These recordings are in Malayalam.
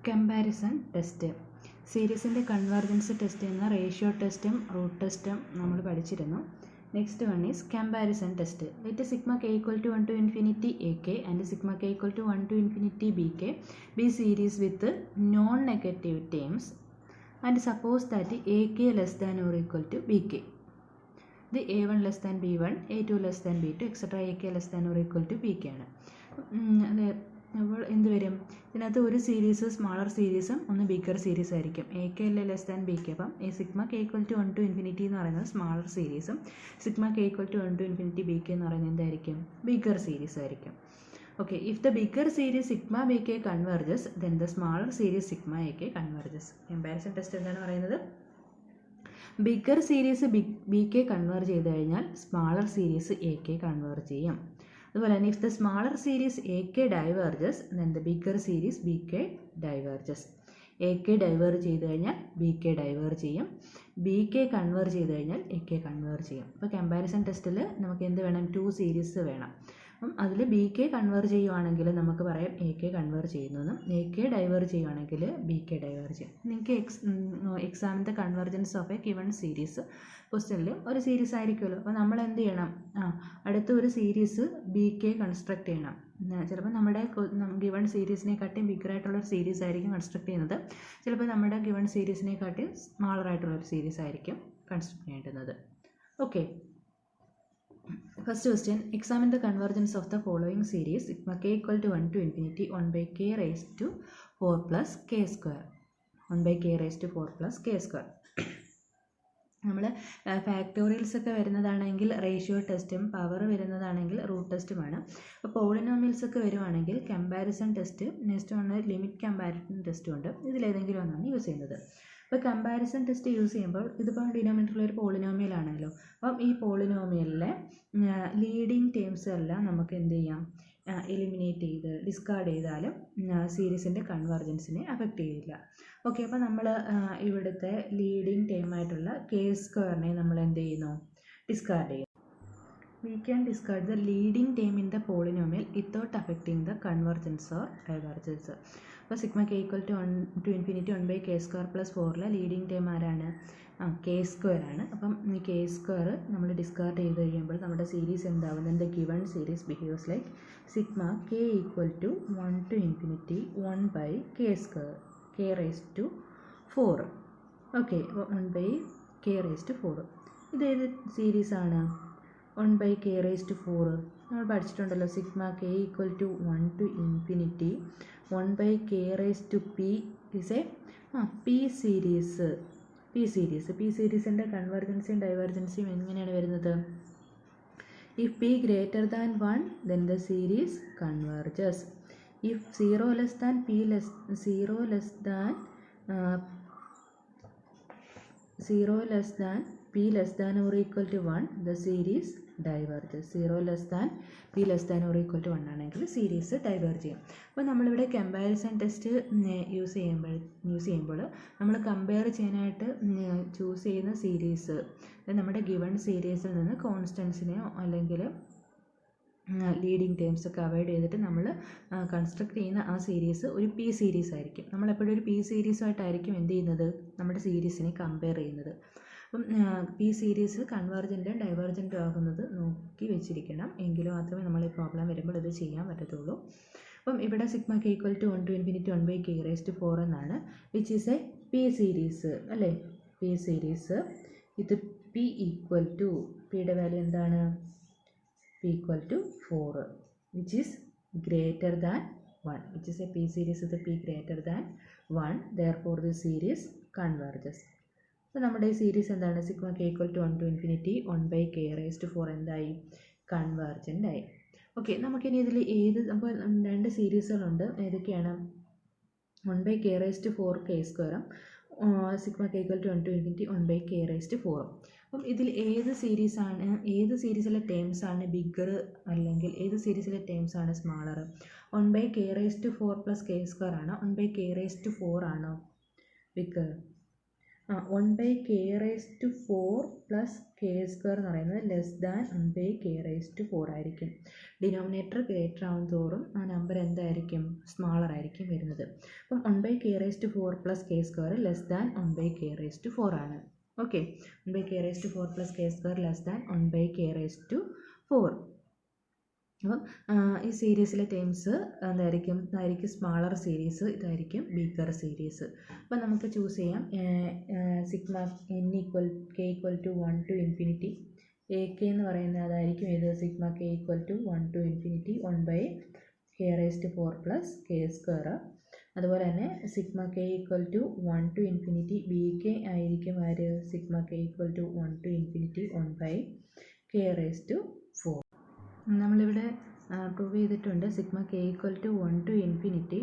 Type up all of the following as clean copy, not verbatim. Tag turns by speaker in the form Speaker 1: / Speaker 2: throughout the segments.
Speaker 1: Comparison test. സീരീസിൻ്റെ കൺവെർജൻസ് ടെസ്റ്റ് എന്ന റേഷ്യോ ടെസ്റ്റും റൂട്ട് ടെസ്റ്റും നമ്മൾ പഠിച്ചിരുന്നു. Next one is comparison test. Let sigma k equal to 1 to infinity ak and sigma k equal to 1 to infinity bk be series with non-negative terms and suppose that ak less than or equal to bk. The a1 less than b1, a2 less than b2, etc. ak less than or equal to bk ആണ്. അപ്പോൾ എന്ത് വരും? ഇതിനകത്ത് ഒരു സീരീസ് സ്മാളർ സീരീസും ഒന്ന് ബിഗർ സീരീസ് ആയിരിക്കും. എ കെ അല്ലേ ലെസ് ദാൻ ബി കെ. അപ്പം ഈ sigma k equal to 1 to infinity എന്ന് പറയുന്നത് സ്മാളർ സീരീസും sigma k equal to 1 to infinity b k എന്ന് പറയുന്നത് എന്തായിരിക്കും? ബിഗർ സീരീസ് ആയിരിക്കും. Okay, if the bigger series sigma b k converges then the smaller series sigma a k converges. Comparison test എന്താണ് പറയുന്നത്? Bigger series b k converge ചെയ്ത് കഴിഞ്ഞാൽ smaller series A K converge ചെയ്യും. അതുപോലെ തന്നെ if the smaller series A K diverges then the bigger series b K diverges. A K diverge ചെയ്ത് കഴിഞ്ഞാൽ ബി കെ ഡൈവേർജ് ചെയ്യും. ബി കെ കൺവേർജ് ചെയ്ത് കഴിഞ്ഞാൽ എ കെ കൺവേർജ് ചെയ്യും. അപ്പോൾ കമ്പാരിസൺ ടെസ്റ്റിൽ നമുക്ക് എന്ത് വേണം? 2 സീരീസ് വേണം. അപ്പം അതിൽ ബി കെ കൺവേർജ് ചെയ്യുവാണെങ്കിൽ നമുക്ക് പറയാം എ കെ കൺവേർജ് ചെയ്യുന്നതെന്നും എ കെ ഡൈവേർജ് ചെയ്യുവാണെങ്കിൽ ബി കെ ഡൈവേർജ് ചെയ്യും. നിങ്ങൾക്ക് എക്സാമിൻ്റെ convergence of A given series ക്വസ്റ്റ്യനിൽ ഒരു സീരീസ് ആയിരിക്കുമല്ലോ. അപ്പോൾ നമ്മൾ എന്ത് ചെയ്യണം? അടുത്ത ഒരു സീരീസ് ബി കെ കൺസ്ട്രക്ട് ചെയ്യണം. ചിലപ്പോൾ നമ്മുടെ ഗിവൺ സീരീസിനെക്കാട്ടിയും ബിഗറായിട്ടുള്ളൊരു സീരീസ് ആയിരിക്കും കൺസ്ട്രക്ട് ചെയ്യുന്നത്. ചിലപ്പോൾ നമ്മുടെ ഗിവൺ സീരീസിനെക്കാട്ടിയും സ്മാളറായിട്ടുള്ളൊരു സീരീസ് ആയിരിക്കും കൺസ്ട്രക്ട് ചെയ്യേണ്ടുന്നത്. Okay, first question. Examine the convergence of the following series sigma k equal to 1 to infinity 1 by k raised to 4 plus k square. 1 by k raised to 4 plus k square. നമ്മൾ ഫാക്ടോറിയൽസ് ഒക്കെ വരുന്നതാണെങ്കിൽ റേഷ്യോ ടെസ്റ്റും പവർ വരുന്നതാണെങ്കിൽ റൂട്ട് ടെസ്റ്റുമാണ്. അപ്പോൾ പോളിനോമിയൽസ് ഒക്കെ വരുവാണെങ്കിൽ കമ്പാരിസൺ ടെസ്റ്റ്, നെക്സ്റ്റ് ഒന്ന് ലിമിറ്റ് കമ്പാരിസൺ ടെസ്റ്റും ഉണ്ട്. ഇതിലേതെങ്കിലും ഒന്നാണ് യൂസ് ചെയ്യുന്നത്. അപ്പോൾ കമ്പാരിസൺ ടെസ്റ്റ് യൂസ് ചെയ്യുമ്പോൾ ഇതിപ്പോൾ ഡിനോമിനേറ്ററിൽ ഒരു പോളിനോമിയൽ ആണല്ലോ. അപ്പം ഈ പോളിനോമിയലിലെ ലീഡിങ് ടേംസ് എല്ലാം നമുക്ക് എന്ത് ചെയ്യാം? എലിമിനേറ്റ് ചെയ്ത് ഡിസ്കാർഡ് ചെയ്താലും സീരീസിൻ്റെ കൺവെർജൻസിനെ അഫക്റ്റ് ചെയ്യില്ല. ഓക്കെ, അപ്പോൾ നമ്മൾ ഇവിടുത്തെ ലീഡിങ് ടേമായിട്ടുള്ള കെ സ്ക്വയറിനെ നമ്മൾ എന്ത് ചെയ്യുന്നു? ഡിസ്കാർഡ് ചെയ്യും. We can discard the leading term in the polynomial without affecting the convergence or divergence. അപ്പോൾ sigma k equal to 1 to infinity 1 by k square plus 4 leading term ആരാണ്? കെ സ്ക്വയർ ആണ്. അപ്പം ഈ കെ സ്ക്വയർ നമ്മൾ ഡിസ്കാർഡ് ചെയ്ത് കഴിയുമ്പോൾ നമ്മുടെ സീരീസ് എന്താവുന്നത്? The given series behaves like sigma k equal to 1 to infinity 1 by k square k raised to 4. Okay, അപ്പോൾ 1 by k raised to 4 ഇതേത് സീരീസാണ്? 1 by k raised to 4 നമ്മൾ പഠിച്ചിട്ടുണ്ടല്ലോ. Sigma k equal to 1 to infinity 1 by k raised to p is a p series. P സീരീസിൻ്റെ കൺവെർജൻസിയും ഡൈവേർജൻസിയും എങ്ങനെയാണ് വരുന്നത്? If p greater than 1 then the series converges. If 0 less than p less 0 less than p less than or equal to 1 the series diverges. 0 less than p less than or equal to 1 ആണെങ്കിൽ സീരീസ് ഡൈവേർജ് ചെയ്യും. അപ്പോൾ നമ്മളിവിടെ കമ്പാരിസൺ ടെസ്റ്റ് യൂസ് ചെയ്യുമ്പോൾ നമ്മൾ കമ്പയർ ചെയ്യാനായിട്ട് ചൂസ് ചെയ്യുന്ന സീരീസ് നമ്മുടെ ഗിവൺ സീരീസിൽ നിന്ന് കോൺസ്റ്റൻസിനെയോ അല്ലെങ്കിൽ ലീഡിങ് ടേംസ് ഒക്കെ അവോയ്ഡ് ചെയ്തിട്ട് നമ്മൾ കൺസ്ട്രക്ട് ചെയ്യുന്ന ആ സീരീസ് ഒരു പി സീരീസ് ആയിരിക്കും. നമ്മളെപ്പോഴും ഒരു പി സീരീസുമായിട്ടായിരിക്കും എന്ത് ചെയ്യുന്നത്? നമ്മുടെ സീരീസിനെ കമ്പയർ ചെയ്യുന്നത്. അപ്പം പി സീരീസ് കൺവെർജൻറ്റും ഡൈവേർജൻറ്റും ആകുന്നത് നോക്കി വെച്ചിരിക്കണം. എങ്കിലും മാത്രമേ നമ്മൾ ഈ പ്രോബ്ലം വരുമ്പോൾ ഇത് ചെയ്യാൻ പറ്റത്തുള്ളൂ. അപ്പം ഇവിടെ sigma k equal to 1 to infinity 1 by k raised to 4 എന്നാണ്, which is A P series അല്ലേ? പി സീരീസ് ഇത് പി ഈക്വൽ ടു പിയുടെ വാല്യൂ എന്താണ്? p equal to 4 which is greater than 1, which is a p series with p greater than 1, therefore the series converges. അപ്പോൾ നമ്മുടെ ഈ സീരീസ് എന്താണ്? Sigma k equal to 1 to infinity 1 by k raised to 4 എന്തായി? കൺവെർജൻ്റ് ആയി. ഓക്കെ, നമുക്കിനി ഇതിൽ അപ്പോൾ 2 സീരീസുകളുണ്ട്. ഏതൊക്കെയാണ്? 1 by k raised to 4 k സ്ക്വയറും sigma k equal to 1 to infinity 1 by k raised to 4. അപ്പം ഇതിൽ ഏത് സീരീസിലെ ടേംസ് ആണ് ബിഗർ അല്ലെങ്കിൽ ഏത് സീരീസിലെ ടേംസ് ആണ് smaller? 1 by k raised to 4 plus k square ആണോ 1 by k raised to 4 ആണോ ബിഗർ? 1/k⁴ പ്ലസ് k² എന്ന് പറയുന്നത് ലെസ് ദാൻ 1/k⁴ ആയിരിക്കും. ഡിനോമിനേറ്റർ ഗ്രേറ്റർ ആവും തോറും ആ നമ്പർ എന്തായിരിക്കും, സ്മാളർ ആയിരിക്കും വരുന്നത്. അപ്പം 1/k⁴ plus k² less than 1/k⁴ ആണ്. Okay, 1/k⁴ plus k² less than 1/k⁴. അപ്പം ഈ സീരീസിലെ ടേംസ് എന്തായിരിക്കും, ഇതായിരിക്കും സ്മാളർ സീരീസ്, ഇതായിരിക്കും ബിഗർ സീരീസ്. അപ്പം നമുക്ക് ചൂസ് ചെയ്യാം sigma k = 1 to infinity ak എന്ന് പറയുന്നത് അതായിരിക്കും ഏത്, sigma k = 1 to infinity 1/k⁴ plus k². അതുപോലെ തന്നെ sigma k = 1 to infinity bk ആയിരിക്കും ആര്, sigma k = 1 to infinity 1/k⁴. നമ്മളിവിടെ പ്രൂവ് ചെയ്തിട്ടുണ്ട് sigma k = 1 to infinity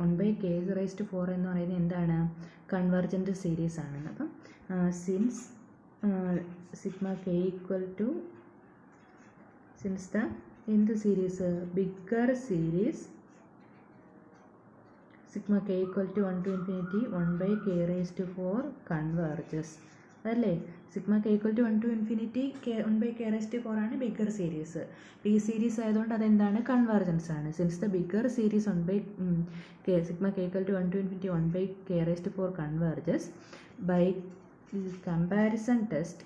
Speaker 1: 1/k⁴ എന്ന് പറയുന്നത് എന്താണ്, കൺവെർജൻറ്റ് സീരീസ് ആണെന്ന്. അപ്പം since sigma k = since the എന്ത് series, bigger series sigma k = 1 to infinity 1/k⁴ converges അതല്ലേ. Sigma k = 1 to infinity 1/k⁴ ആണ് ബിഗർ സീരീസ്. ഈ സീരീസ് ആയതുകൊണ്ട് അതെന്താണ്, കൺവെർജൻസ് ആണ്. Since the bigger series sigma k = 1 to infinity 1/k⁴ converges by comparison test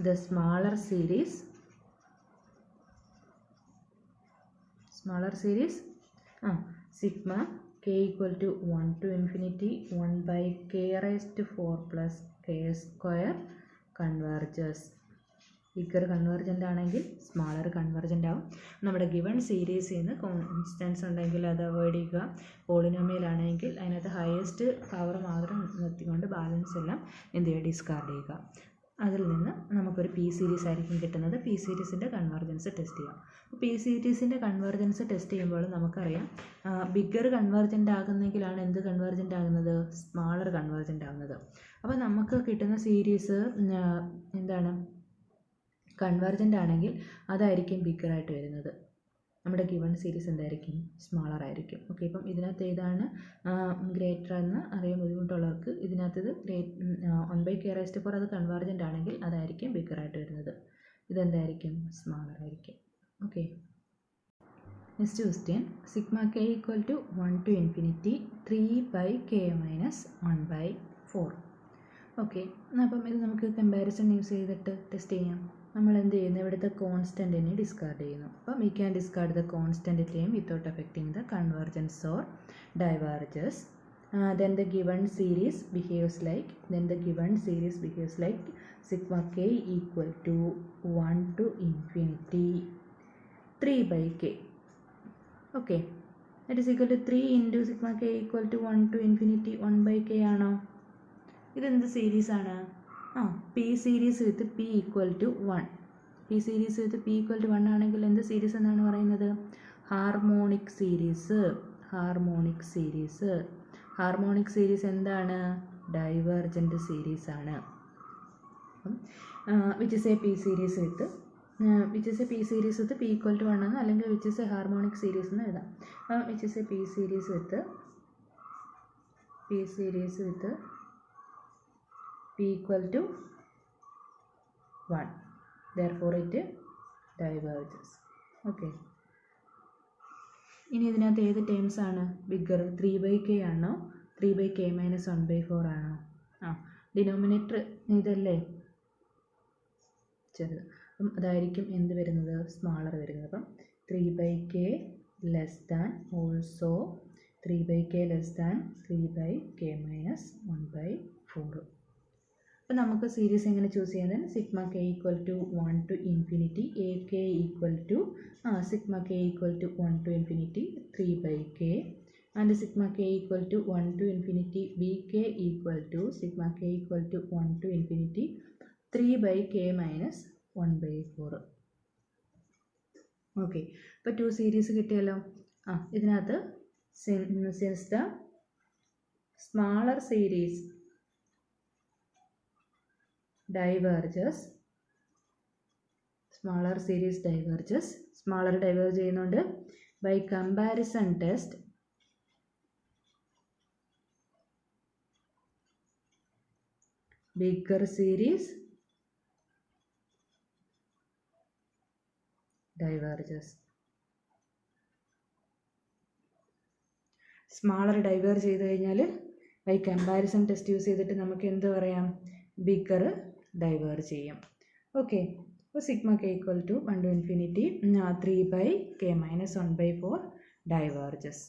Speaker 1: the smaller series sigma k = 1 to infinity 1/k⁴ plus k² converges. Bigger convergent ആണെങ്കിൽ സ്മാളർ കൺവെർജൻ്റ് ആവും. നമ്മുടെ ഗിവൺ സീരീസിൽ നിന്ന് കോൺസ്റ്റൻസ് ഉണ്ടെങ്കിൽ അത് അവോയ്ഡ് ചെയ്യുക. പോളിനോമിയൽ ആണെങ്കിൽ അതിനകത്ത് ഹയസ്റ്റ് പവർ മാത്രം നിർത്തിക്കൊണ്ട് ബാലൻസ് എല്ലാം എന്ത് ചെയ്യുക, ഡിസ്കാർഡ് ചെയ്യുക. അതിൽ നിന്ന് നമുക്കൊരു പി സീരീസ് ആയിരിക്കും കിട്ടുന്നത്. പി സീരീസിൻ്റെ കൺവെർജൻസ് ടെസ്റ്റ് ചെയ്യാം. പി സീരീസിൻ്റെ കൺവെർജൻസ് ടെസ്റ്റ് ചെയ്യുമ്പോൾ നമുക്കറിയാം ബിഗർ കൺവെർജൻ്റ് ആകുന്നെങ്കിലാണ് എന്ത് കൺവെർജൻ്റ് ആകുന്നത്, സ്മാളർ കൺവെർജൻ്റ് ആകുന്നത്. അപ്പോൾ നമുക്ക് കിട്ടുന്ന സീരീസ് എന്താണ്, കൺവെർജൻ്റ് ആണെങ്കിൽ അതായിരിക്കും ബിഗറായിട്ട് വരുന്നത്. നമ്മുടെ ഗിവൺ സീരീസ് എന്തായിരിക്കും, സ്മാളർ ആയിരിക്കും. ഓക്കെ, ഇപ്പം ഇതിനകത്ത് ഏതാണ് ഗ്രേറ്റർ എന്ന് അറിയാൻ ബുദ്ധിമുട്ടുള്ളവർക്ക് ഇതിനകത്ത് ഇത് 1/k⁴ അത് കൺവെർജൻ്റ് ആണെങ്കിൽ അതായിരിക്കും ബിഗറായിട്ട് വരുന്നത്. ഇതെന്തായിരിക്കും, സ്മാളർ ആയിരിക്കും. Okay, next question sigma k = 1 to infinity 3/k-1/4. Okay, അപ്പം ഇത് നമുക്ക് കമ്പാരിസൺ യൂസ് ചെയ്തിട്ട് ടെസ്റ്റ് ചെയ്യാം. നമ്മൾ എന്ത് ചെയ്യുന്നു, ഇവിടുത്തെ കോൺസ്റ്റൻറ്റിനെ ഡിസ്കാർഡ് ചെയ്യുന്നു. അപ്പം we can discard the constant term without affecting the convergence or diverges. then the given series behaves like sigma k = 1 to infinity 3/k. okay, that is equal to 3 into sigma k = 1 to infinity 1/k ആണോ? ഇതെന്ത് സീരീസ് ആണ്, പി സീരീസ് വിത്ത് p = 1. പി സീരീസ് വിത്ത് p = 1 ആണെങ്കിൽ എന്ത് സീരീസ് എന്നാണ് പറയുന്നത്, ഹാർമോണിക് സീരീസ് എന്താണ്, ഡൈവേർജൻ്റ് സീരീസ് ആണ്. Which is A P series with p = 1 എന്ന്, അല്ലെങ്കിൽ which is A harmonic series എന്ന് എഴുതാം. Which is A P series with p = 1, therefore it diverges. Okay, ഇനി ഇതിനകത്ത് ഏത് ടേംസ് ആണ് ബിഗർ, 3/k ആണോ 3/k-1/4 ആണോ? ഡിനോമിനേറ്റർ ഇതല്ലേ ചെറുത്, അപ്പം അതായിരിക്കും എന്ത് വരുന്നത്, സ്മാളർ വരുന്നത്. അപ്പം 3/k less than also 3/k less than 3/k-1/4. അപ്പം നമുക്ക് സീരീസ് എങ്ങനെ ചൂസ് ചെയ്യുന്നത്, sigma k = 1 to infinity ak = sigma k = 1 to infinity 3/k and sigma k = 1 to infinity bk = sigma k = 1 to infinity 3/k-1/4. Okay, അപ്പോൾ 2 സീരീസ് കിട്ടിയല്ലോ. ഇതിനകത്ത് since the smaller series diverges, smaller diverge ചെയ്യുന്നുണ്ട് by comparison test bigger series diverges. Smaller diverge ചെയ്ത് കഴിഞ്ഞാൽ ബൈ കമ്പാരിസൺ ടെസ്റ്റ് യൂസ് ചെയ്തിട്ട് നമുക്ക് എന്ത് പറയാം, ബിഗർ ഡൈവേർജ് ചെയ്യാം. ഓക്കെ, അപ്പോൾ sigma k equal to 1 to infinity 3 by k minus 1/4 diverges.